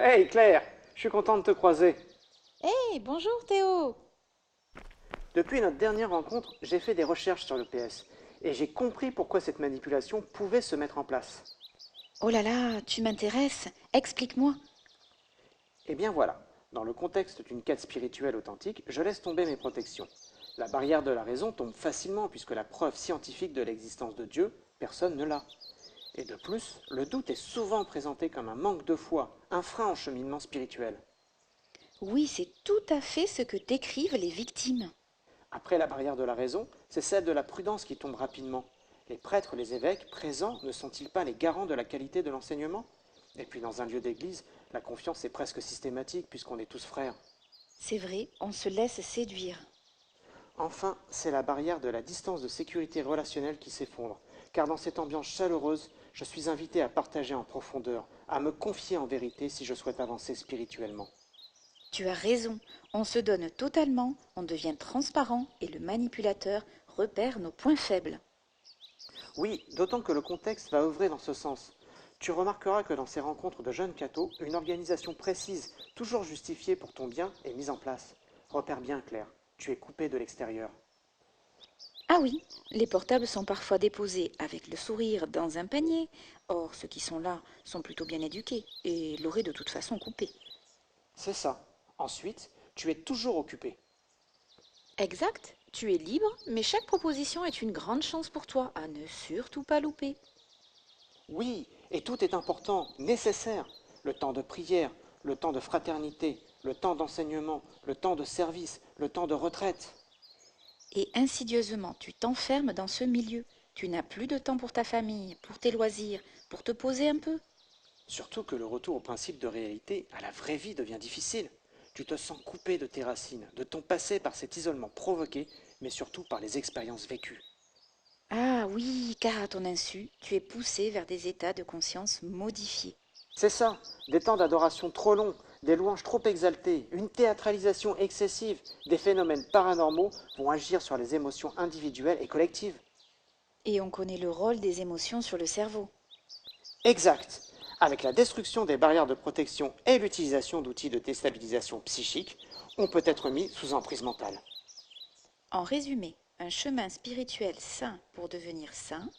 Hey Claire, je suis content de te croiser. Hey, bonjour Théo. Depuis notre dernière rencontre, j'ai fait des recherches sur le PS et j'ai compris pourquoi cette manipulation pouvait se mettre en place. Oh là là, tu m'intéresses. Explique-moi. Et bien voilà, dans le contexte d'une quête spirituelle authentique, je laisse tomber mes protections. La barrière de la raison tombe facilement puisque la preuve scientifique de l'existence de Dieu, personne ne l'a. Et de plus, le doute est souvent présenté comme un manque de foi, un frein au cheminement spirituel. Oui, c'est tout à fait ce que décrivent les victimes. Après la barrière de la raison, c'est celle de la prudence qui tombe rapidement. Les prêtres, les évêques, présents, ne sont-ils pas les garants de la qualité de l'enseignement? Et puis dans un lieu d'église, la confiance est presque systématique puisqu'on est tous frères. C'est vrai, on se laisse séduire. Enfin, c'est la barrière de la distance de sécurité relationnelle qui s'effondre, car dans cette ambiance chaleureuse, je suis invité à partager en profondeur, à me confier en vérité si je souhaite avancer spirituellement. Tu as raison, on se donne totalement, on devient transparent et le manipulateur repère nos points faibles. Oui, d'autant que le contexte va œuvrer dans ce sens. Tu remarqueras que dans ces rencontres de jeunes cathos, une organisation précise, toujours justifiée pour ton bien, est mise en place. Repère bien, Claire, tu es coupé de l'extérieur. Ah oui, les portables sont parfois déposés avec le sourire dans un panier. Or, ceux qui sont là sont plutôt bien éduqués et l'auraient de toute façon coupé. C'est ça. Ensuite, tu es toujours occupé. Exact, tu es libre, mais chaque proposition est une grande chance pour toi à ne surtout pas louper. Oui, et tout est important, nécessaire. Le temps de prière, le temps de fraternité, le temps d'enseignement, le temps de service, le temps de retraite. Et insidieusement, tu t'enfermes dans ce milieu. Tu n'as plus de temps pour ta famille, pour tes loisirs, pour te poser un peu. Surtout que le retour au principe de réalité, à la vraie vie, devient difficile. Tu te sens coupé de tes racines, de ton passé par cet isolement provoqué, mais surtout par les expériences vécues. Ah oui, car à ton insu, tu es poussé vers des états de conscience modifiés. C'est ça, des temps d'adoration trop longs, des louanges trop exaltées, une théâtralisation excessive, des phénomènes paranormaux vont agir sur les émotions individuelles et collectives. Et on connaît le rôle des émotions sur le cerveau. Exact. Avec la destruction des barrières de protection et l'utilisation d'outils de déstabilisation psychique, on peut être mis sous emprise mentale. En résumé, un chemin spirituel sain pour devenir sain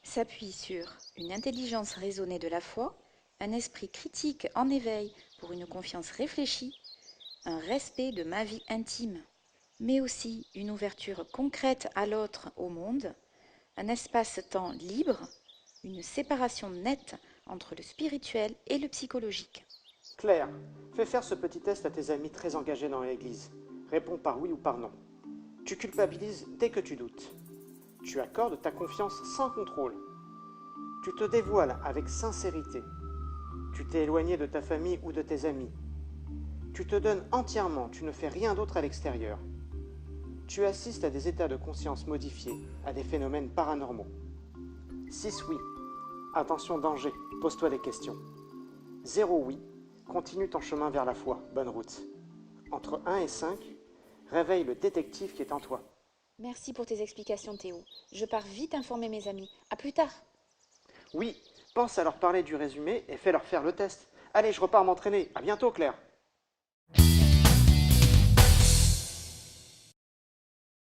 s'appuie sur une intelligence raisonnée de la foi, un esprit critique en éveil pour une confiance réfléchie, un respect de ma vie intime, mais aussi une ouverture concrète à l'autre, au monde, un espace-temps libre, une séparation nette entre le spirituel et le psychologique. Claire, fais faire ce petit test à tes amis très engagés dans l'Église. Réponds par oui ou par non. Tu culpabilises dès que tu doutes. Tu accordes ta confiance sans contrôle. Tu te dévoiles avec sincérité. Tu t'es éloigné de ta famille ou de tes amis. Tu te donnes entièrement, tu ne fais rien d'autre à l'extérieur. Tu assistes à des états de conscience modifiés, à des phénomènes paranormaux. 6 oui. Attention danger, pose-toi des questions. 0 oui. Continue ton chemin vers la foi, bonne route. Entre 1 et 5, réveille le détective qui est en toi. Merci pour tes explications, Théo. Je pars vite informer mes amis. À plus tard. Oui, pense à leur parler du résumé et fais leur faire le test. Allez, je repars m'entraîner. À bientôt, Claire.